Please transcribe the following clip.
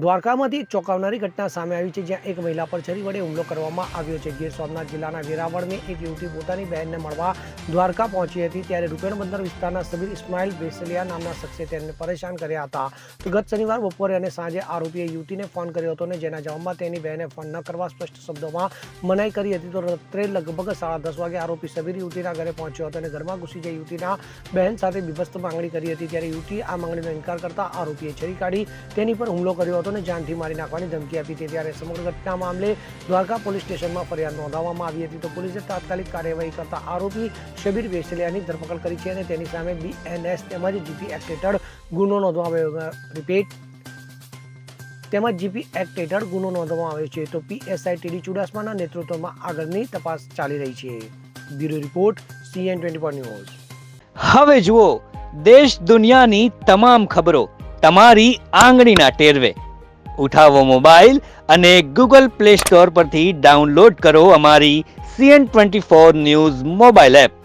દ્વારકામાંથી એક ચોંકાવનારી ઘટના સામે આવી છે, જ્યાં એક મહિલા પર છરી વડે હુમલો કરવામાં આવ્યો છે। ગીર સોમનાથ જિલ્લાના વેરાવળની એક યુવતી પોતાની બહેનને મળવા દ્વારકા પહોંચી હતી, ત્યારે રૂપેણ બંદર વિસ્તારના સબીર ઇસ્માઇલ બેસલિયા નામના શખ્સે તેમને પરેશાન કર્યા હતા। તો ગત શનિવાર બપોરે અને સાંજે આરોપીએ યુવતીને ફોન કર્યો હતો અને જેના જવાબમાં તેની બહેને ફોન ન કરવા સ્પષ્ટ શબ્દોમાં મનાઈ કરી હતી। તો રાત્રે લગભગ 10:30 વાગે આરોપી સબીર યુવતીના ઘરે પહોંચ્યો હતો અને ઘરમાં ઘૂસી જઈ યુવતીના બહેન સાથે બીભત્સ માંગણી કરી હતી, ત્યારે યુવતીએ આ માંગણીનો ઇનકાર કરતા આરોપીએ છરી કાઢી તેની પર હુમલો કર્યો હતો અને જાનથી મારી નાખવાની ધમકી આપી હતી। ત્યારે સમગ્ર ઘટના મામલે દ્વારકા પોલીસ સ્ટેશનમાં ફરિયાદ નોંધાવવામાં આવી હતી। તો પોલીસે તાત્કાલિક કાર્યવાહી કરતા આરોપી સબીર બેસલિયાની ધરપકડ કરી છે અને તેની સામે BNS તેમજ જીપી એક્ટ હેઠળ ગુનો નોંધવામાં આવ્યો છે। તો PSI TD ચુડાસમાના નેતૃત્વમાં આગળની તપાસ ચાલી રહી છે। Bureau report CN24 news. હવે જુઓ દેશ દુનિયાની તમામ ખબરો તમારી આંગળીના ટેરવે। ઉઠાવો મોબાઈલ અને Google Play Store પરથી ડાઉનલોડ કરો અમારી CN24 ન્યૂઝ મોબાઈલ એપ।